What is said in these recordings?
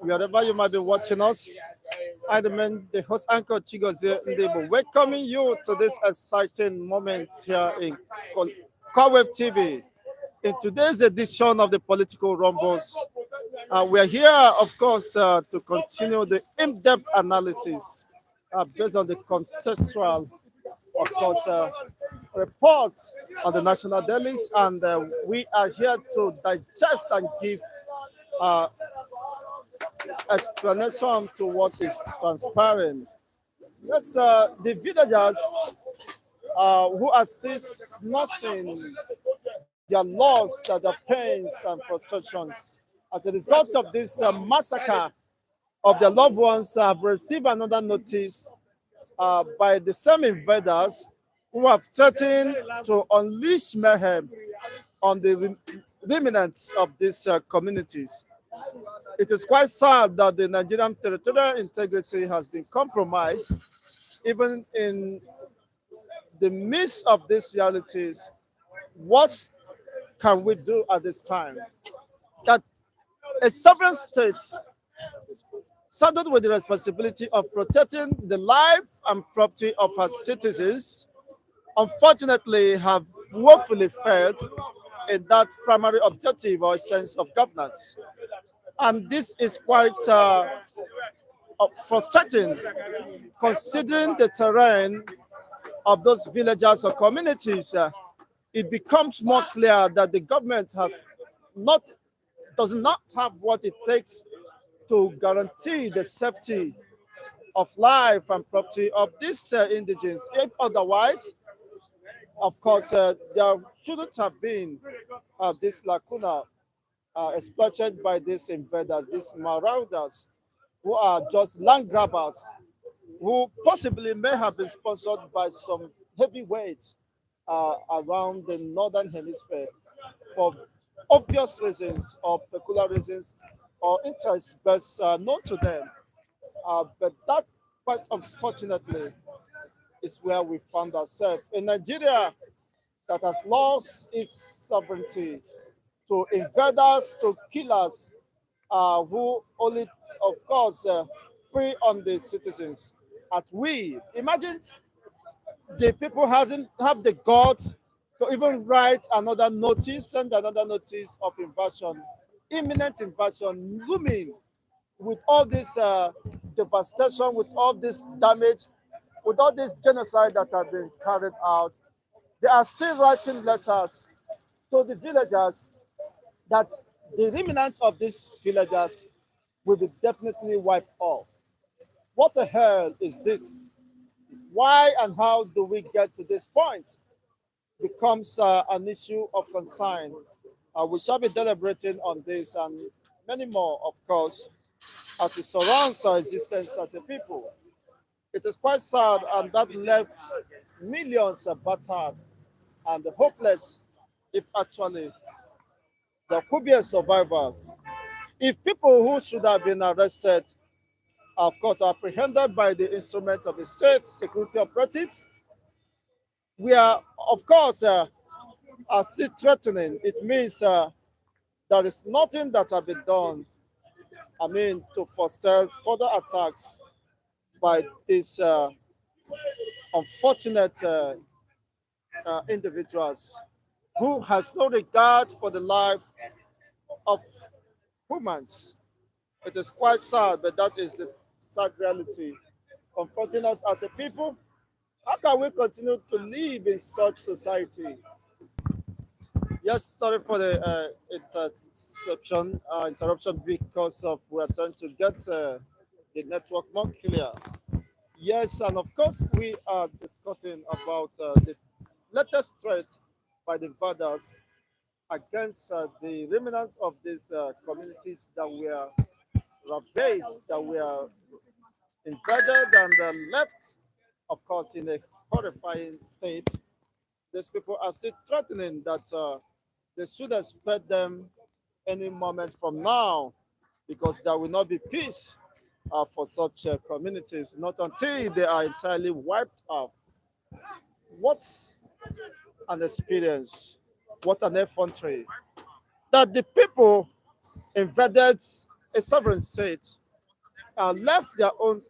wherever you might be watching us. I demand the host anchor Chigozie Ndebo welcoming you to this exciting moment here in Cowave TV. In today's edition of the Political Rumbles, we are here, of course, to continue the in-depth analysis based on the contextual, of course, reports on the national dailies, and we are here to digest and give uh, explanation to what is transpiring. Yes, the villagers who are still nursing their loss, their pains and frustrations as a result of this massacre of their loved ones have received another notice by the same invaders who have threatened to unleash mayhem on the remnants of these communities. It is quite sad that the Nigerian territorial integrity has been compromised, even in the midst of these realities. What can we do at this time? That a sovereign state, saddled with the responsibility of protecting the life and property of her citizens, unfortunately have woefully failed in that primary objective or sense of governance. And this is quite frustrating considering the terrain of those villages or communities. It becomes more clear that the government not does not have what it takes to guarantee the safety of life and property of these indigents. If otherwise, of course, there shouldn't have been this lacuna exploited by these invaders, these marauders, who are just land grabbers, who possibly may have been sponsored by some heavyweights around the northern hemisphere for obvious reasons or peculiar reasons or interests best known to them. But that, quite unfortunately, is where we found ourselves. In Nigeria, that has lost its sovereignty to invaders, to killers, who only, of course, prey on the citizens. At we imagine the people hasn't have the guts to even write another notice, send another notice of invasion, imminent invasion, looming with all this devastation, with all this damage, with all this genocide that have been carried out. They are still writing letters to the villagers that the remnants of these villagers will be definitely wiped off. What the hell is this? Why and how do we get to this point? Becomes an issue of concern. We shall be deliberating on this and many more, of course, as it surrounds our existence as a people. It is quite sad, and that left millions battered and hopeless if actually there could be a survival. If people who should have been arrested, of course, apprehended by the instruments of the state security operatives, we are, of course, are still threatening. It means there is nothing that has been done, to foster further attacks by these unfortunate individuals who has no regard for the life of humans. It is quite sad, but that is the sad reality confronting us as a people. How can we continue to live in such society? Yes, sorry for the interruption because of we are trying to get the network more clear. Yes, and of course we are discussing about the latest threat by the invaders against the remnants of these communities that were ravaged, that were invaded and left, of course, in a horrifying state. These people are still threatening that they should expect them any moment from now because there will not be peace for such communities, not until they are entirely wiped out. What's an experience? What an effrontery that the people invaded a sovereign state, left their own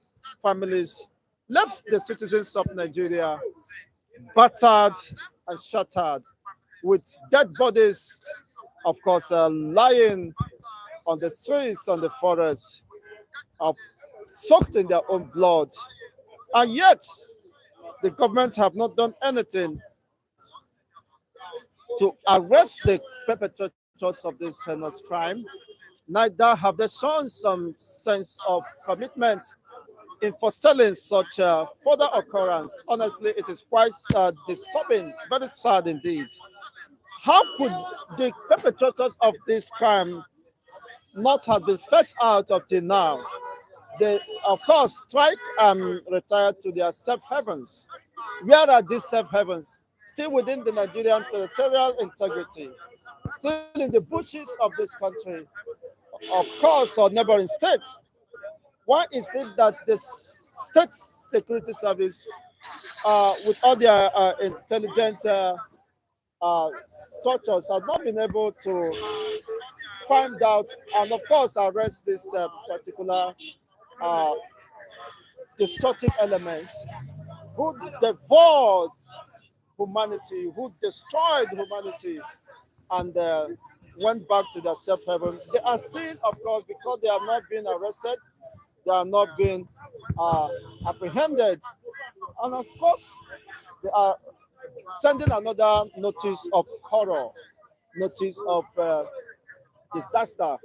families, left the citizens of Nigeria battered and shattered, with dead bodies, of course, lying on the streets, on the forests, uh, soaked in their own blood. And yet, the government have not done anything to arrest the perpetrators of this heinous crime. Neither have they shown some sense of commitment in forestalling such further occurrence. Honestly, it is quite disturbing, very sad indeed. How could the perpetrators of this crime not have been fetched out up till now? They, of course, strike and retire to their safe havens. Where are these safe havens? Still within the Nigerian territorial integrity, still in the bushes of this country, of course, or neighboring states. Why is it that the state security service, with all their intelligent uh, structures, have not been able to find out and, of course, arrest this particular uh, destructive elements who devoured humanity, who destroyed humanity, and went back to their self heaven? They are still, of course, because they have not been arrested, they have not been uh, apprehended, and of course, they are sending another notice of horror, notice of disaster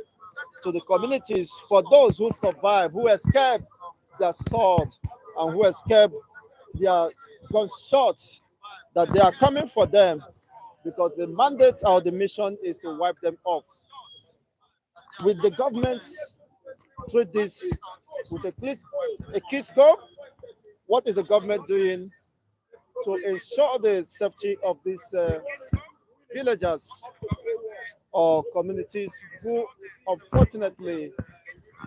to the communities for those who survive, who escape their sword, and who escape their gunshots, that they are coming for them because the mandate or the mission is to wipe them off. With the government treat this with a kiss go, what is the government doing to ensure the safety of these villagers or communities who unfortunately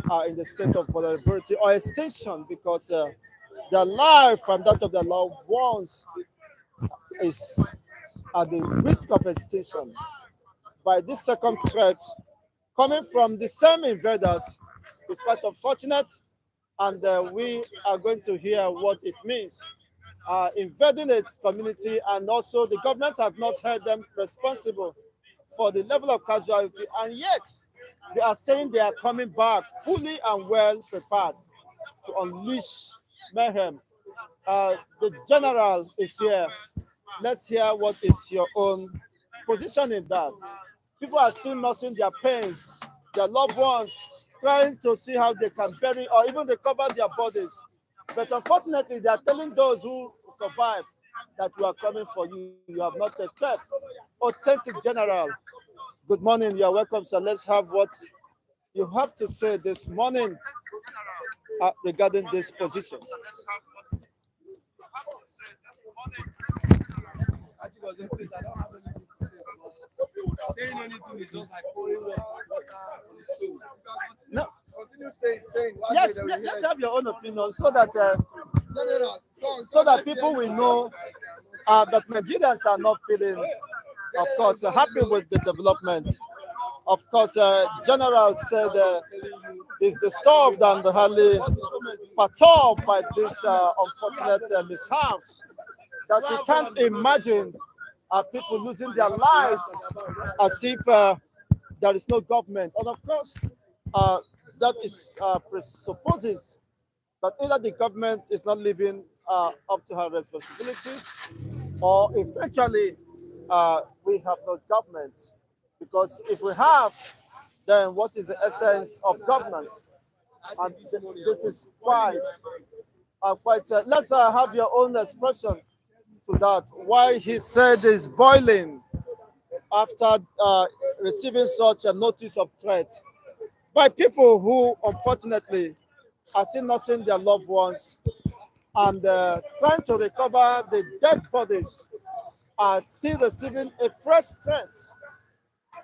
are in the state of vulnerability or extinction because their life and that of their loved ones is at the risk of extinction by this second threat coming from the same invaders? Is quite unfortunate, and we are going to hear what it means. Invading a community, and also the government have not held them responsible for the level of casualty, and yet they are saying they are coming back fully and well prepared to unleash mayhem. The general is here. Let's hear what is your own position in that. People are still nursing their pains, their loved ones, trying to see how they can bury or even recover their bodies. But unfortunately, they are telling those who survive that we are coming for you. You have not escaped. Authentic General, good morning. You are welcome, sir. Let's have what you have to say this morning regarding this position. Saying anything is just like pouring water on the stove. No, Continue saying. yes, let's have your own opinion so that people will know that Nigerians are not feeling, of course, happy with the development. Of course, General said is disturbed and highly perturbed by this unfortunate mishaps. That you can't imagine people losing their lives as if there is no government. And of course, that is presupposes that either the government is not living up to her responsibilities, or eventually we have no government. Because if we have, then what is the essence of governance? And this is quite. Let's have your own expression to that. Why he said is boiling after receiving such a notice of threat by people who unfortunately are still nursing their loved ones and trying to recover the dead bodies, are still receiving a fresh threat.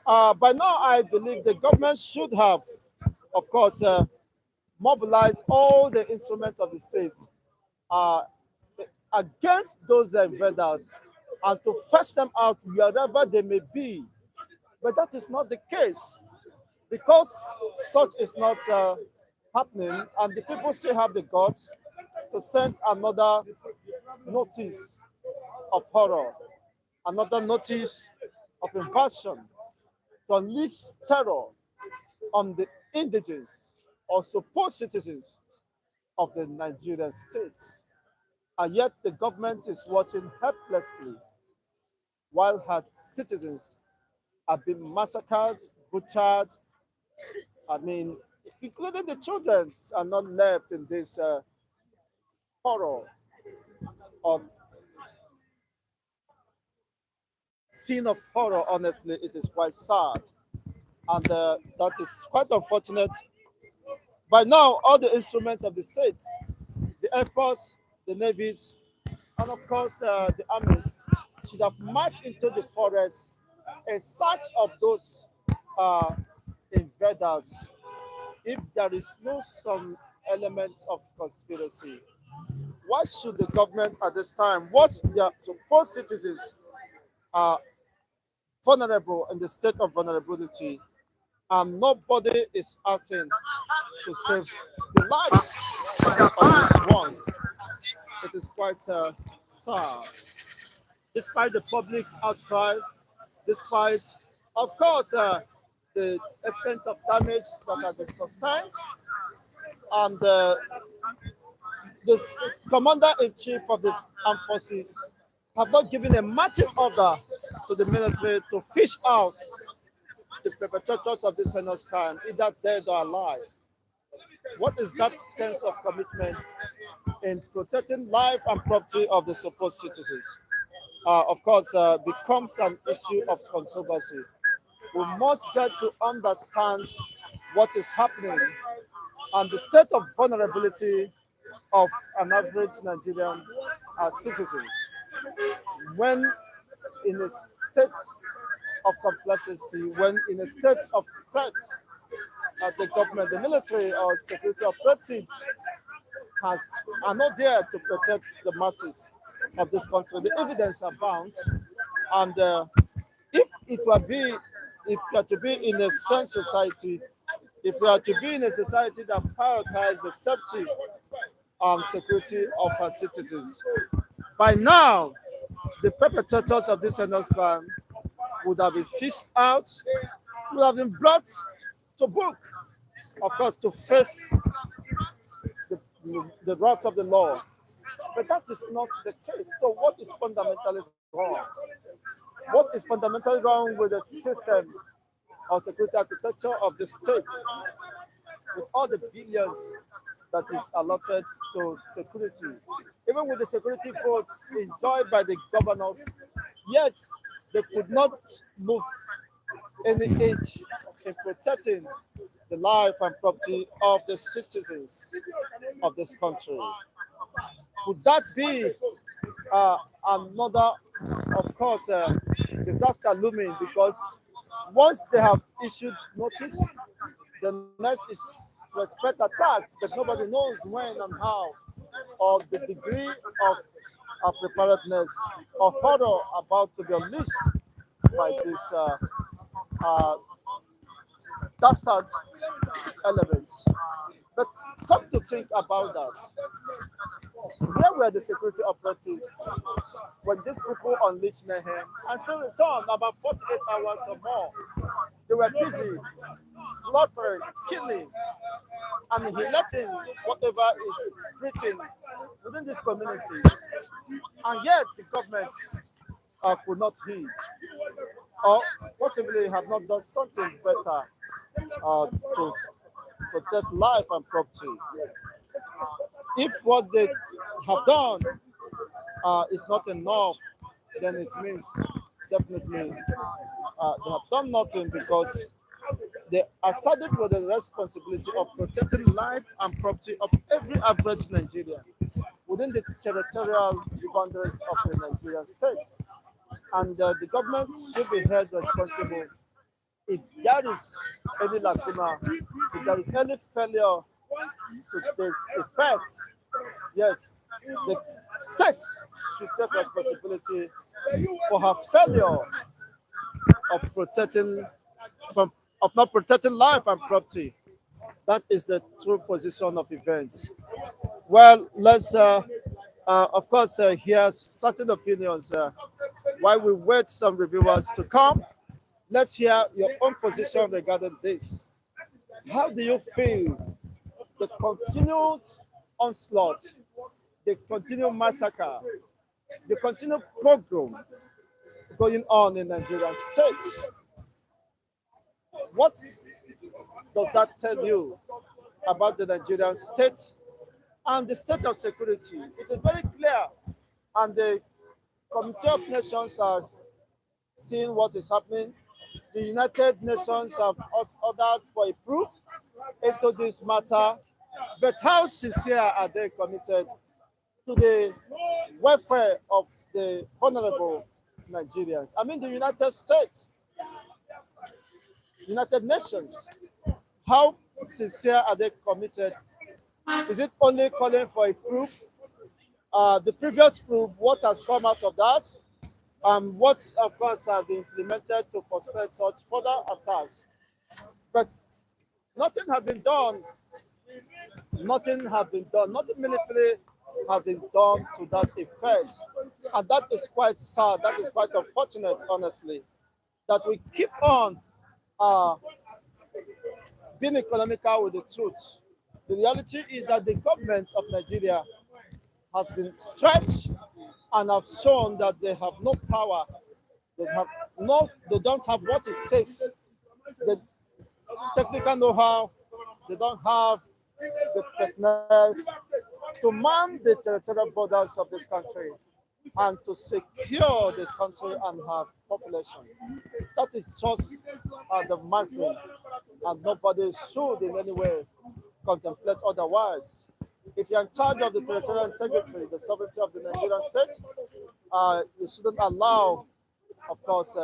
By now, I believe the government should have, of course, mobilized all the instruments of the state uh, against those invaders and to fetch them out wherever they may be. But that is not the case. Because such is not happening, and the people still have the guts to send another notice of horror, another notice of invasion, to unleash terror on the indigenous or supposed citizens of the Nigerian states. And yet the government is watching helplessly while her citizens are being massacred, butchered. I mean, including the children are not left in this horror or scene of horror. Honestly, it is quite sad. And that is quite unfortunate. By now, all the instruments of the states, the Air Force, the navies, and of course the armies should have marched into the forest in search of those uh, invaders. If there is no some element of conspiracy, why should the government at this time watch their supposed citizens are vulnerable in the state of vulnerability and nobody is acting to save the lives of these ones? It is quite sad. Despite the public outcry, despite, of course, the extent of damage that has been sustained, and the commander-in-chief of the armed forces have not given a marching order to the military to fish out the perpetrators of this heinous crime, either dead or alive. What is that sense of commitment in protecting life and property of the supposed citizens? Of course, becomes an issue of controversy. We must get to understand what is happening and the state of vulnerability of an average Nigerian citizens when in a state of complacency, when in a state of threat, the government, the military, or security operatives has are not there to protect the masses of this country. The evidence abounds, and if it were be, if we are to be in a sense society, if we are to be in a society that prioritizes the safety and security of our citizens, by now the perpetrators of this heinous crime would have been fished out, would have been brought to book, of course, to face the wrath of the law. But that is not the case. So, what is fundamentally wrong? What is fundamentally wrong with the system of security architecture of the state, with all the billions that is allotted to security, even with the security votes enjoyed by the governors, yet they could not move any inch in protecting the life and property of the citizens of this country. Would that be another, of course, disaster looming? Because once they have issued notice, the next is to expect attacks, but nobody knows when and how, or the degree of preparedness or horror about to be unleashed by these uh, dastard elements. But come to think about that, where were the security operatives when these people unleashed mayhem and still returned about 48 hours or more? They were busy slaughtering, killing, and letting whatever is written within these communities. And yet the government could not heed, or possibly have not done something better to protect life and property. If what they have done is not enough, then it means definitely they have done nothing, because they are saddled with the responsibility of protecting life and property of every average Nigerian within the territorial boundaries of the Nigerian state. And the government should be held responsible if there is any lacuna, if there is any failure to this effect. Yes, the state should take responsibility for her failure of protecting from of not protecting life and property. That is the true position of events. Well, let's, of course, hear certain opinions. While we wait some reviewers to come, let's hear your own position regarding this. How do you feel the continued onslaught, the continued massacre, the continued pogrom going on in Nigerian states? What does that tell you about the Nigerian state and the state of security? It is very clear, and the Committee of Nations are seeing what is happening. The United Nations have ordered for a proof into this matter, but how sincere are they committed to the welfare of the vulnerable Nigerians? I mean, the United States, United Nations, how sincere are they committed? Is it only calling for a proof? The previous proof, what has come out of that, what, of course, have been implemented to frustrate such further attacks. But nothing has been done. Nothing has been done. Nothing meaningfully has been done to that effect. And that is quite sad. That is quite unfortunate, honestly, that we keep on uh, being economical with the truth. The reality is that the government of Nigeria has been stretched and have shown that they have no power. They don't have what it takes. The technical know-how, they don't have the personnel to man the territorial borders of this country and to secure the country and her population. That is just the maxim, and nobody should in any way contemplate otherwise. If you're in charge of the territorial integrity, the sovereignty of the Nigerian state, you shouldn't allow, of course,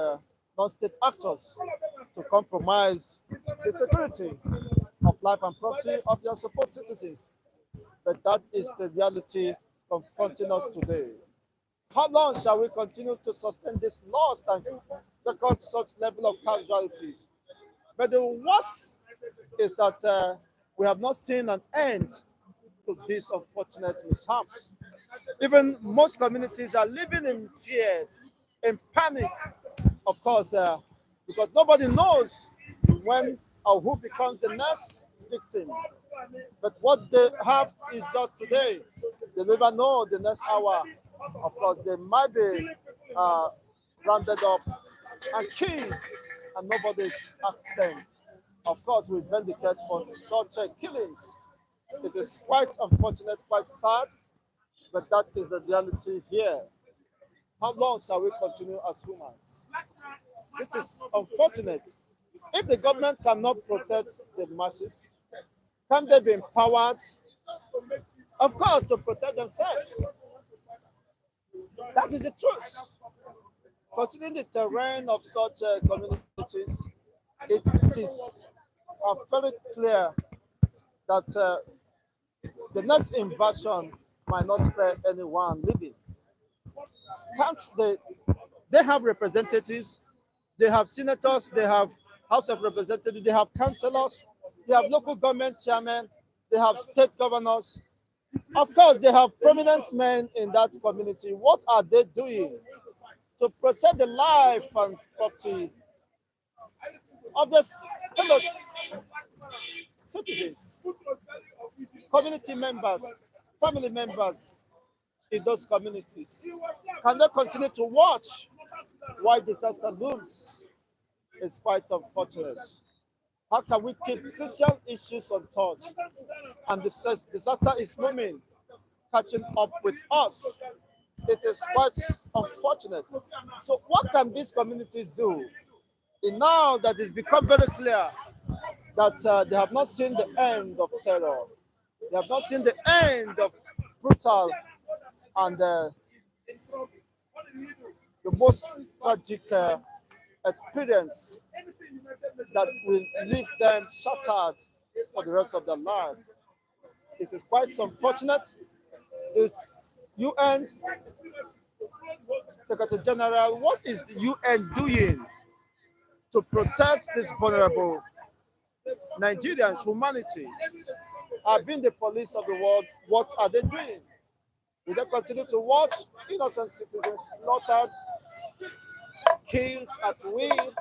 non-state actors to compromise the security of life and property of their supposed citizens. But that is the reality confronting us today. How long shall we continue to sustain this loss and record such level of casualties? But the worst is that we have not seen an end to these unfortunate mishaps. Even most communities are living in fears, in panic, of course, because nobody knows when or who becomes the next victim. But what they have is just today. They never know the next hour. Of course, they might be rounded up and killed, and nobody asks them. Of course, we vindicate for such killings. It is quite unfortunate, quite sad, but that is the reality here. How long shall we continue as humans? This is unfortunate. If the government cannot protect the masses, can they be empowered? Of course, to protect themselves. That is the truth. Considering the terrain of such communities, it is very clear that the next invasion might not spare anyone living. Can't they have representatives, they have senators, they have House of Representatives, they have councillors, they have local government chairmen, they have state governors. Of course, they have prominent men in that community. What are they doing to protect the life and property of their fellow citizens, community members, family members in those communities? Can they continue to watch while disaster looms? It's quite unfortunate. How can we keep crucial issues untouched? And the disaster is looming, catching up with us. It is quite unfortunate. So, what can these communities do? And now that it's become very clear that they have not seen the end of terror, they have not seen the end of brutal and the most tragic experience that will leave them shattered for the rest of their life. It is quite unfortunate. This UN Secretary General, what is the UN doing to protect these vulnerable Nigerians, humanity, are being the police of the world. What are they doing? Will they continue to watch innocent citizens slaughtered, killed at will,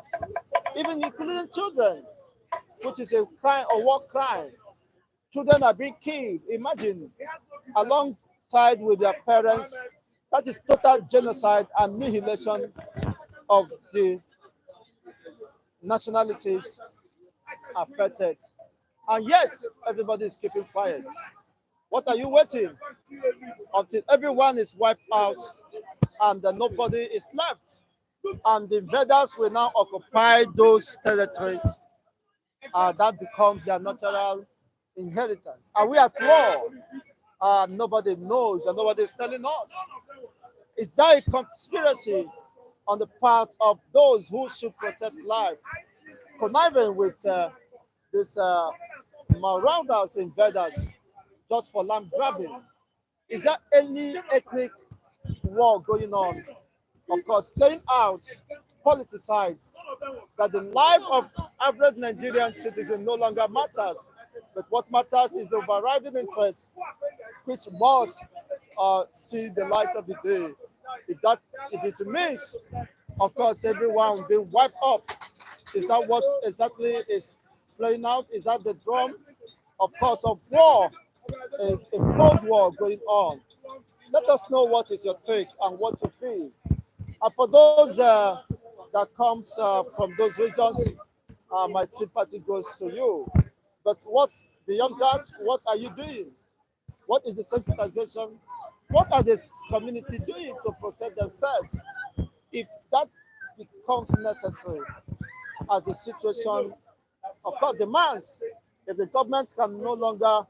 even including children, which is a crime, a war crime? Children are being killed. Imagine, alongside with their parents. That is total genocide and annihilation of the nationalities affected. And yet, everybody is keeping quiet. What are you waiting until everyone is wiped out and nobody is left? And the invaders will now occupy those territories. That becomes their natural inheritance. Are we at war? Nobody knows and nobody is telling us. Is there a conspiracy on the part of those who should protect life, conniving with these marauders, invaders, just for land grabbing? Is there any ethnic war going on? Of course, playing out, politicized, that the life of average Nigerian citizen no longer matters, but what matters is the overriding interest, which must see the light of the day. If it means, of course, everyone will be wiped off. Is that what exactly is playing out? Is that the drum, of course, of war, a cold war going on? Let us know what is your take and what you feel. And for those that comes from those regions, my sympathy goes to you. But what's beyond that? What are you doing? What is the sensitization? What are the community doing to protect themselves? If that becomes necessary as the situation, of course, demands, if the government can no longer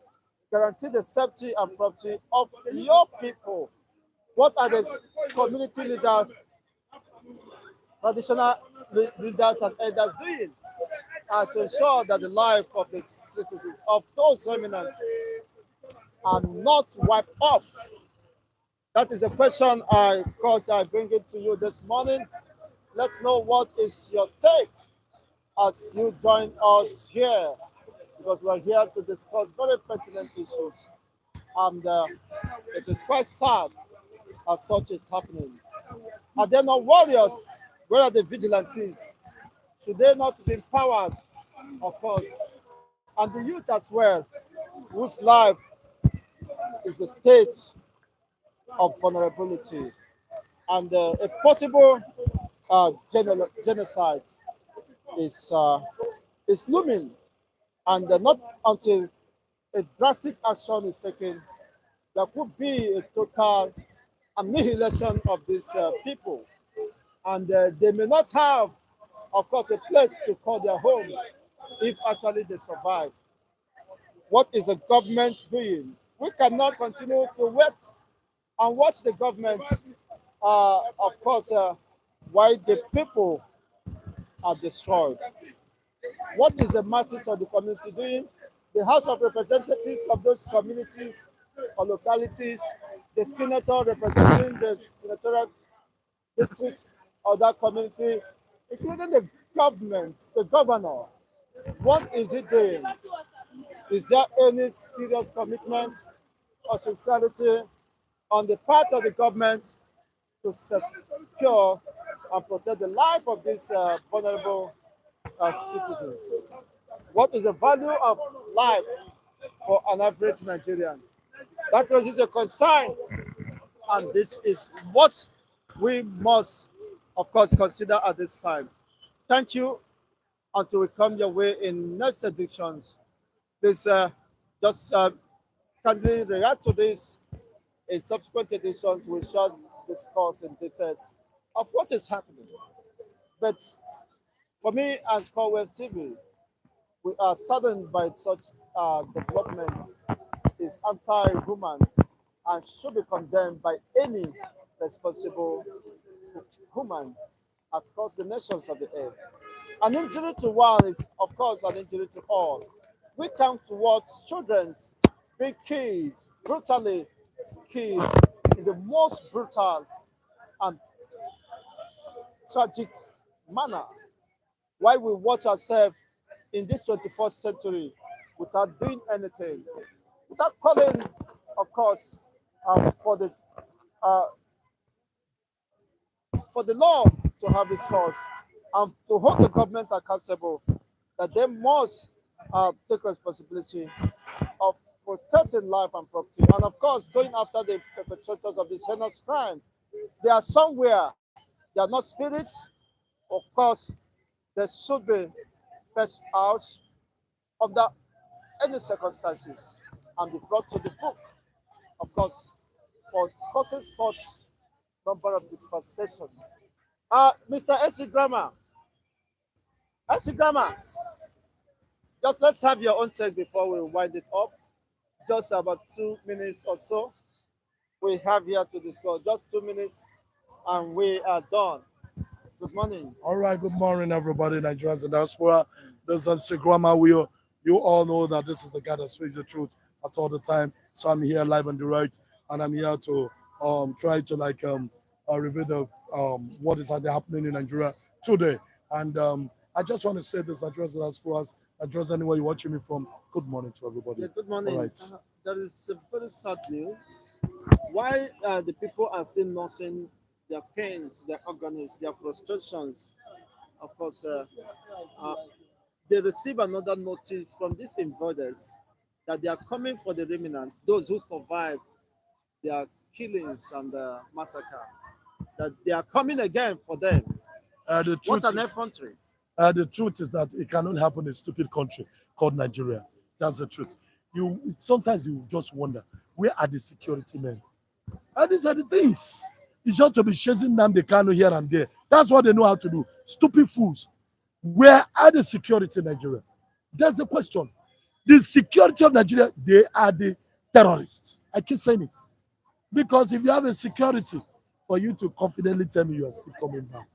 guarantee the safety and property of your people, what are the community leaders, traditional leaders and elders doing to ensure that the life of the citizens, of those remnants, are not wiped off? That is a question of course, I bring it to you this morning. Let's know what is your take as you join us here, because we're here to discuss very pertinent issues. And it is quite sad as such is happening. Are there not warriors? Where are the vigilantes? Should they not be empowered, of course? And the youth as well, whose life is a state of vulnerability. And a possible genocide is is looming, and not until a drastic action is taken, there could be a total annihilation of these people, and they may not have, of course, a place to call their home if actually they survive. What is the government doing? We cannot continue to wait and watch the government, of course, while the people are destroyed. What is the masses of the community doing? The House of Representatives of those communities or localities, the senator representing the senatorial district of that community, including the government, the governor. What is it doing? Is there any serious commitment or sincerity on the part of the government to secure and protect the life of these vulnerable citizens? What is the value of life for an average Nigerian? That raises a concern, and this is what we must, of course, consider at this time. Thank you. Until we come your way in next editions, please just kindly react to this. In subsequent editions, we shall discuss in details of what is happening. But for me and Corewave TV, we are saddened by such developments. Is anti-human and should be condemned by any responsible human across the nations of the earth. An injury to one is, of course, an injury to all. We come to watch children being killed, brutally killed, in the most brutal and tragic manner. While we watch ourselves in this 21st century without doing anything, without calling, of course, for uh, the law to have its course and to hold the government accountable that they must take responsibility of protecting life and property, and of course going after the perpetrators of this heinous crime. They are somewhere. They are not spirits. Of course, they should be fetched out under any circumstances and be brought to the book, of course, for causing such number of devastation. Mr. S.C. Grammar, S.C. Grammar, just let's have your own take before we wind it up. Just about 2 minutes or so we have here to discuss. Just 2 minutes and we are done. Good morning. All right, good morning, everybody, Nigerians and diaspora. This is MC Grandma. You all know that this is the guy that speaks the truth at all the time. So I'm here live and direct, and I'm here to try to reveal the what is happening in Nigeria today. And I just want to say this, Nigerians and diasporas, Nigerians anywhere you're watching me from. Good morning to everybody. Yeah, good morning. All right. There is a very sad news. Why the people are still nursing their pains, their agonies, their frustrations? Of course, uh, they receive another notice from these invaders that they are coming for the remnants, those who survived their killings and massacre, that they are coming again for them. The What truth, an effrontery. the truth is that it cannot happen in a stupid country called Nigeria. That's the truth. Sometimes you just wonder, where are the security men? And these are the things. It's just to be chasing them, they Kanu here and there. That's what they know how to do. Stupid fools. Where are the security in Nigeria? That's the question. The security of Nigeria, they are the terrorists. I keep saying it. Because if you have a security, for you to confidently tell me you are still coming back,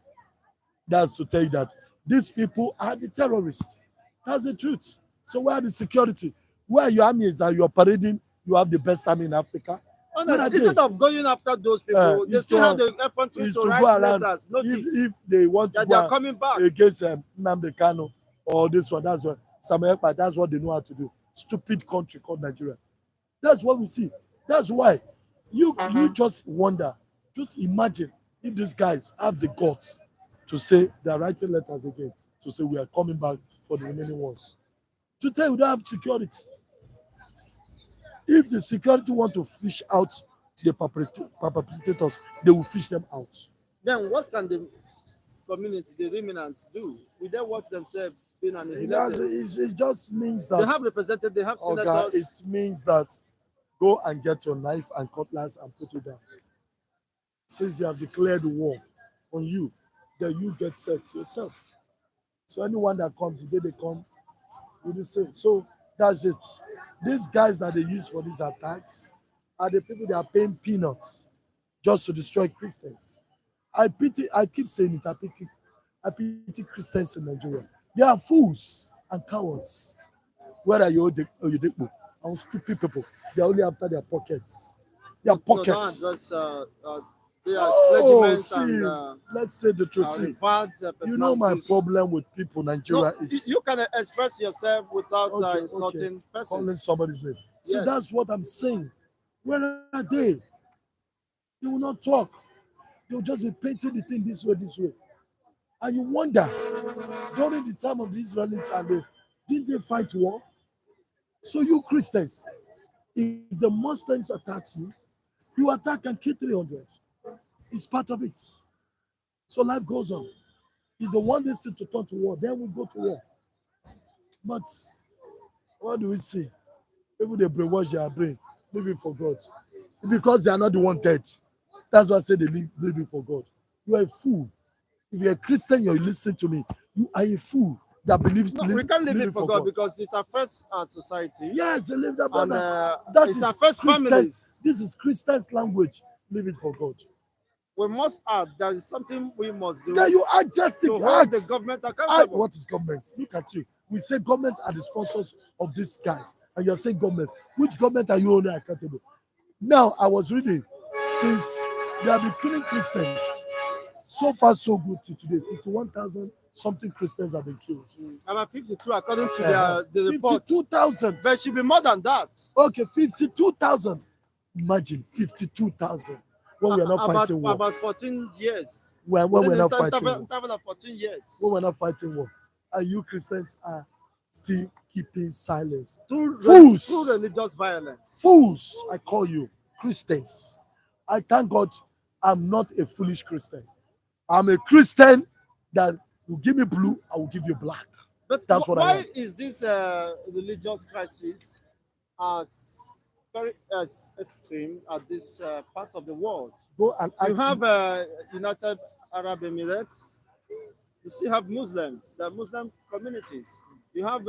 that's to tell you that these people are the terrorists. That's the truth. So where are the security? Where your army is that you are parading, you have the best army in Africa. Honestly, instead of going after those people, they still have the effrontery to write letters, notice if they want to that they go are coming back. against Nnamdi Kanu or this one, that's what Samuel Ekpa, that's what they know how to do. Stupid country called Nigeria. That's what we see. That's why you just wonder, just imagine if these guys have the guts to say they're writing letters again, to say we are coming back for the remaining ones. To tell you we don't have security. If the security want to fish out the perpetrators, they will fish them out. Then what can the community, the remnants, do? Will they watch themselves being It just means that they have represented, they have senators. it means that go and get your knife and cutlass and put it down. Since they have declared war on you, then you get set yourself. So anyone that comes, the day they come, you do same. So that's just these guys that they use for these attacks are the people that are paying peanuts just to destroy Christians. I keep saying it, I pity Christians in Nigeria. They are fools and cowards. Where are you, Oyedepo? And stupid people. They're only after their pockets. Their pockets. So they are clergymen see, and let's say the truth. See, you know my personalities. problem with people, Nigeria No, is you can express yourself without insulting persons. calling somebody's name. So Yes. that's what I'm saying. Where are they? They will not talk. They will just be painting the thing this way. And you wonder, during the time of the Israelites, didn't they fight war? So you Christians, if the Muslims attack you, you attack and kill 300. It's part of it. So life goes on. If they want this thing to turn to war, then we go to war. But what do we see? People they brainwash their brain, living for God. Because they are not the one dead. That's why I say they living for God. You are a fool. If you're a Christian, you're listening to me. You are a fool that believes. No, we can't live it for God because it affects our society. Yes, they live that And manner. That it is affects families. This is Christian's language. Live it for God. We must add there is something we must do Then you act just to hold act. the government accountable. What is government? Look at you. We say government are the sponsors of these guys. And you're saying government. Which government are you holding accountable? Now, I was reading, since they have been killing Christians, so far so good to today, 51,000 something Christians have been killed. About 52 according to the report. 52,000. But it should be more than that. Okay, 52,000. Imagine 52,000. When we are not fighting war. About 14 years. When we're not fighting war. 14 years. When we're not fighting war. And you Christians are still keeping silence. Through religious violence. Fools, I call you. Christians. I thank God I'm not a foolish Christian. I'm a Christian that will give me blue, I will give you black. But that's what I am. Why is this religious crisis very extreme at this part of the world? Go and ask. You have United Arab Emirates. You still have Muslims, the Muslim communities. You have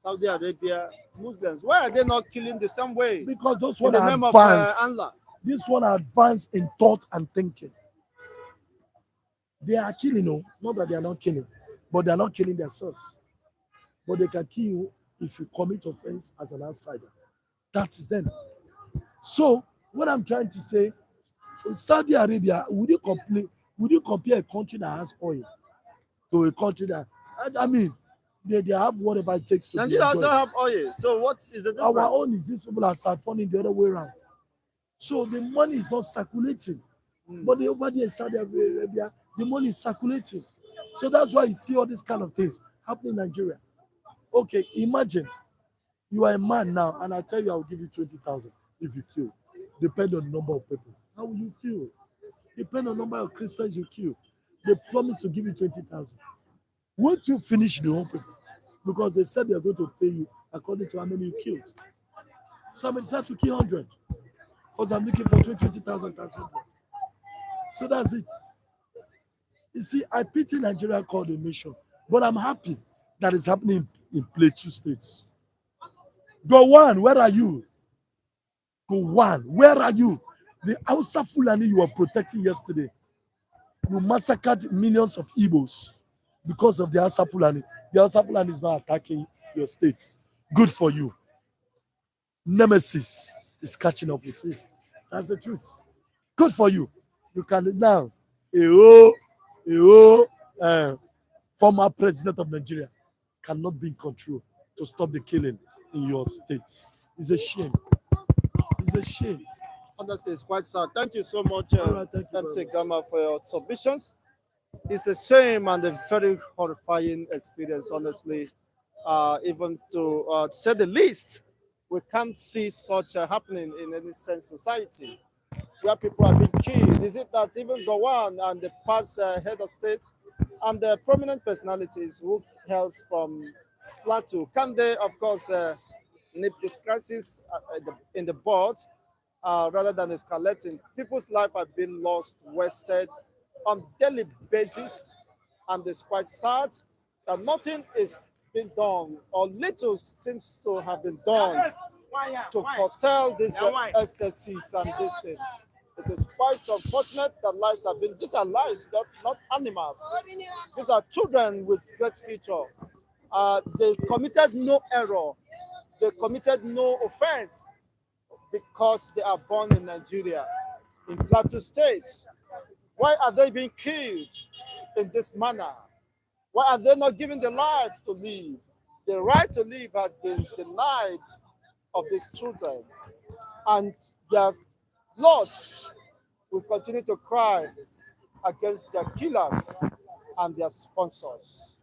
Saudi Arabia, Muslims. Why are they not killing the same way? Because those one are advanced. This one are advanced in thought and thinking. They are killing, no, not that they are not killing, but they are not killing themselves. But they can kill you if you commit offense as an outsider. That is them. So what I'm trying to say, Saudi Arabia, would you compare a country that has oil to a country that, I mean, they have whatever it takes to be Nigeria also have oil. So what is the difference? Our own is these people are funding the other way around. So the money is not circulating. But over there in Saudi Arabia, the money is circulating. So that's why you see all these kind of things happening in Nigeria. Okay, imagine you are a man now, and I tell you I will give you 20,000 if you kill. Depend on the number of people. How will you feel? Depend on the number of Christians you kill. They promise to give you 20,000. Won't you finish the whole people? Because they said they are going to pay you according to how many you killed. So I decided to kill 100. Because I'm looking for 20,000. So that's it. You see, I pity Nigeria called a nation, but I'm happy that it's happening in Plateau states. Gowon, where are you? Gowon, where are you? The Hausa Fulani you were protecting yesterday, you massacred millions of Igbos because of the Hausa Fulani. The Hausa Fulani is not attacking your states. Good for you. Nemesis is catching up with you. That's the truth. Good for you. You can now, former president of Nigeria cannot be in control to stop the killing in your states. It's a shame. It's a shame. Honestly, it's quite sad. Thank you so much, MC Gama, for your submissions. It's a shame and a very horrifying experience, honestly. Even to say the least, we can't see such happening in any sense society where people have been killed. Is it that even Gowon and the past head of state and the prominent personalities who hails from Plateau, can they, of course, nip this crisis in the bud rather than escalating? People's life have been lost, wasted on daily basis, and it's quite sad that nothing is being done, or little seems to have been done to foretell these excesses and this thing. It is quite unfortunate that lives have been, these are lives, not animals. These are children with great future. They committed no error. They committed no offense because they are born in Nigeria, in Plateau State. Why are they being killed in this manner? Why are they not given the life to live? The right to live has been denied of these children. And their lords will continue to cry against their killers and their sponsors.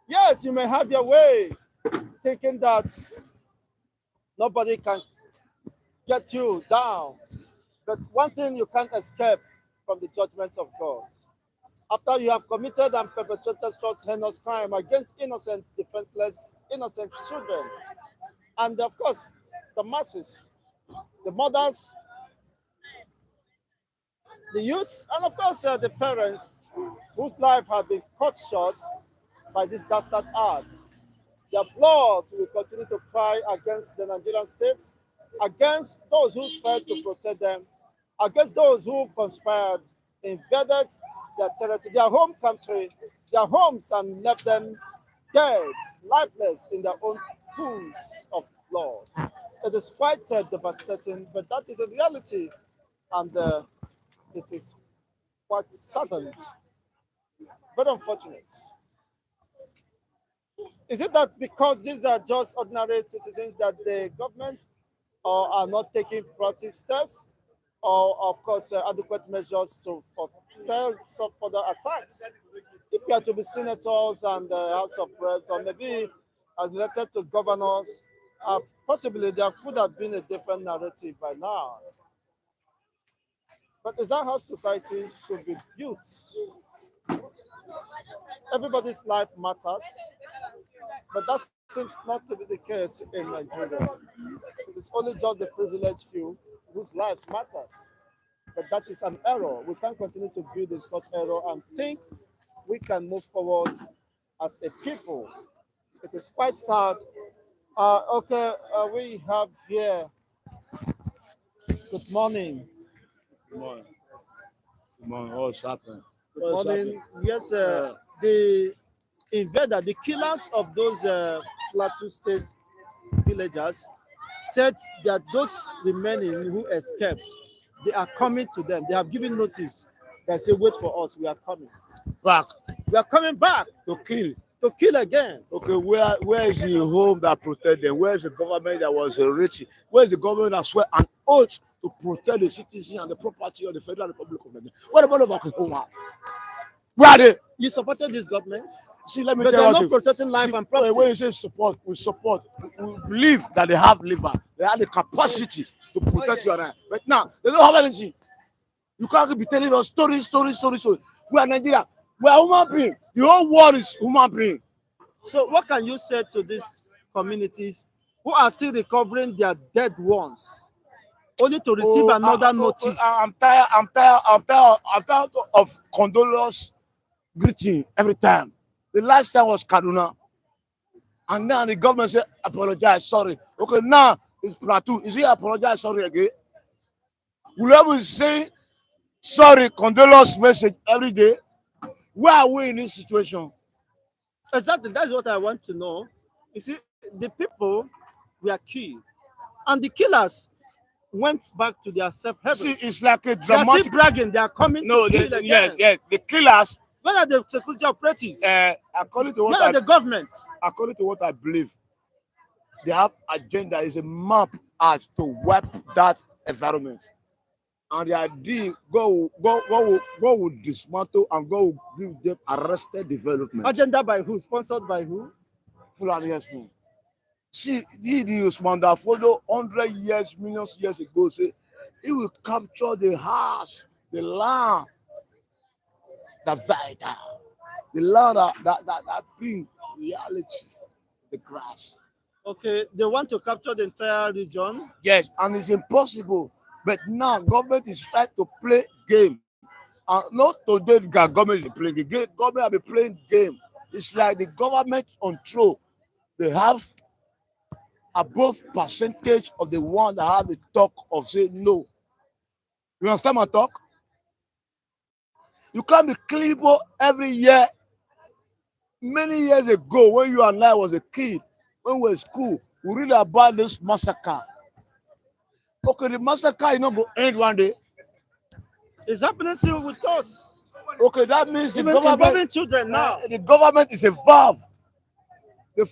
Yes, you may have your way, thinking that nobody can get you down. But one thing you can't escape from the judgment of God. After you have committed and perpetrated such heinous crime against innocent, defenseless, innocent children, and of course, the masses, the mothers, the youths, and of course, the parents whose life have been cut short by this dastard act. Their blood will continue to cry against the Nigerian state, against those who failed to protect them, against those who conspired, invaded their territory, their home country, their homes, and left them dead, lifeless in their own pools of blood. It is quite devastating, but that is the reality, and it is quite saddened, very unfortunate. Is it that because these are just ordinary citizens that the government are not taking proactive steps, or of course adequate measures to foretell some further attacks? If you are to be senators and House of Reps, or maybe elected to governors, possibly there could have been a different narrative by now. But is that how society should be built? Everybody's life matters, but that seems not to be the case in Nigeria. It is only just the privileged few whose life matters. But that is an error. We can't continue to build in such error and think we can move forward as a people. It is quite sad. Okay, we have here. Good morning. Come on. Come on. What's happening? Good morning. Yes, the invader, the killers of those Plateau State villagers said that those remaining who escaped, they are coming to them. They have given notice. They say, wait for us, we are coming. Back We are coming back to kill. to kill again. Okay, where is the home that protect them? Where is the government that was rich? Where is the government that swear an oath to protect the citizens and the property of the Federal Republic of Nigeria? What about the home? Where are they? You supported this government, See, let me but they tell are you not one thing. protecting life See, and property. when you say support, we support. We believe that they have liver. They have the capacity to protect your right. But now, they don't have anything. You can't be telling us story. We are Nigeria. We are human being. The whole world is human being. So, what can you say to these communities who are still recovering their dead ones, only to receive another notice? I'm tired of condolence greeting every time. The last time was Kaduna. And now the government said, apologize, sorry. Okay, now it's Plateau. Is he apologize, sorry again? Will we say sorry, condolence message every day? Where are we in this situation? Exactly, that's what I want to know. You see, the people were killed, and the killers went back to their safe See, havens. it's like a They are still dramatic. bragging. They are coming No, to kill yes, again. yes. The killers, Where are the security operatives? according to Where are the government? what I believe, they have agenda is a map out to wipe that environment. And the idea God will dismantle and God will give them arrested development. Agenda by who? Sponsored by who? Fulani Herdsmen. See, the Usman that followed 100 years, millions years ago, say he will capture the house, the land, the vital, the land that bring reality, the grass. Okay, they want to capture the entire region. Yes, and it's impossible. But now government is trying to play game. And not today the government is playing the game. Government have been playing game. It's like the government control. They have above percentage of the one that have the talk of say no. You understand my talk? You can't be clean every year. Many years ago, when you and I was a kid, when we were in school, we read about this massacre. Okay, the massacre is not going to end one day. It's happening still with us. Okay, that means the Even government, involving children now. the government is involved.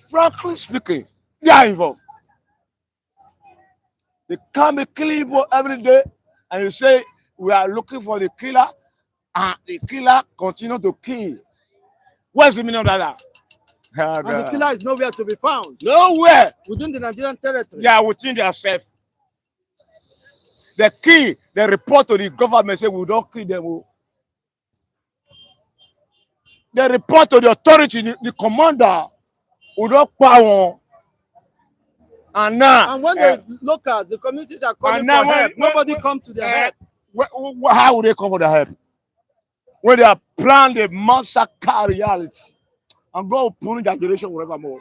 Frankly speaking, they are involved. They can't be killing people every day, and you say we are looking for the killer, and the killer continue to kill. Where's the meaning of that? And the killer is nowhere to be found. Nowhere. Within the Nigerian territory. They are within themselves. The key, they report to the government, say we don't kill them. They report to the authority, the commander, we don't power. And now, And when the locals, the communities are calling for help, nobody come to their help. How would they come for the help? When they are planning the massacre reality, and God will punish that generation forevermore.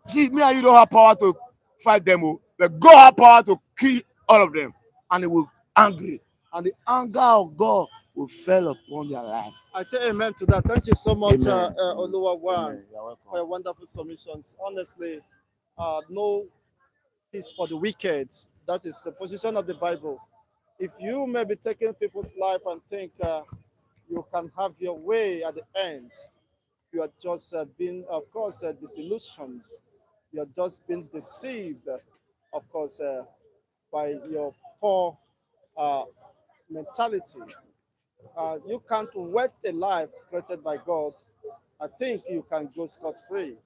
See, me and you don't have power to fight them, but God have power to kill all of them, and they will angry, and the anger of God will fall upon their life. I say amen to that. Thank you so much, Oluwawan, You're welcome. for your wonderful submissions. Honestly, no peace for the wicked. That is the position of the Bible. If you may be taking people's life and think you can have your way at the end, You are just being, of course, disillusioned. You are just being deceived, of course, by your poor uh, mentality. You can't waste a life created by God. I think you can go scot-free.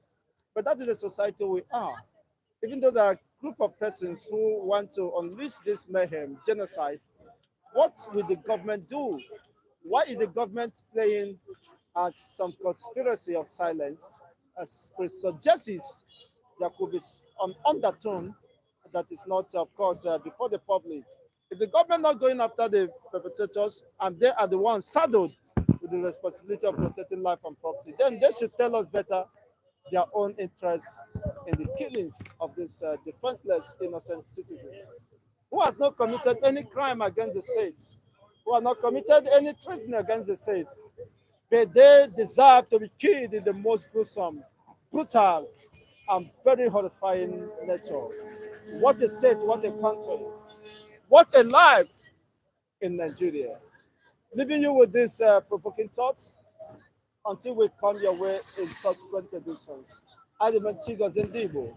But that is the society we are. Even though there are a group of persons who want to unleash this mayhem, genocide, what will the government do? Why is the government playing some conspiracy of silence, as suggests there could be an undertone that is not, of course, before the public. If the government not going after the perpetrators and they are the ones saddled with the responsibility of protecting life and property, then they should tell us better their own interests in the killings of these defenseless, innocent citizens who has not committed any crime against the state, who have not committed any treason against the state, but they deserve to be killed in the most gruesome, brutal, and very horrifying nature. What a state, what a country, what a life in Nigeria. Leaving you with these provoking thoughts until we come your way in subsequent editions. I remain Chigos Ndibo.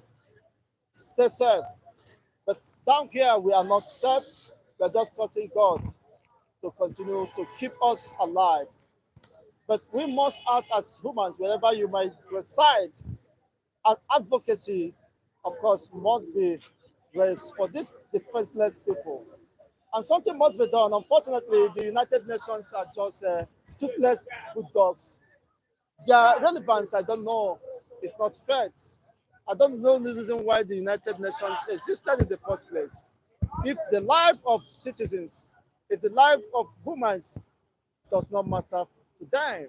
Stay safe. But down here, we are not safe. We are just trusting God to continue to keep us alive. But we must act as humans wherever you might reside. And advocacy, of course, must be raised for these defenseless people. And something must be done. Unfortunately, the United Nations are just toothless good dogs. Their relevance, I don't know, is not fact. I don't know the reason why the United Nations existed in the first place. If the life of citizens, if the life of humans does not matter to them,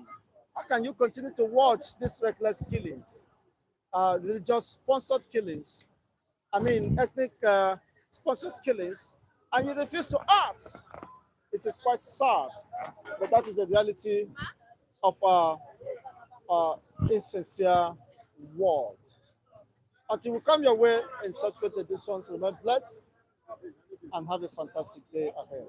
how can you continue to watch these reckless killings, religious sponsored killings, I mean ethnic sponsored killings, and you refuse to act? It is quite sad, but that is the reality of our insincere world. Until we come your way in subsequent editions, remain blessed and have a fantastic day ahead.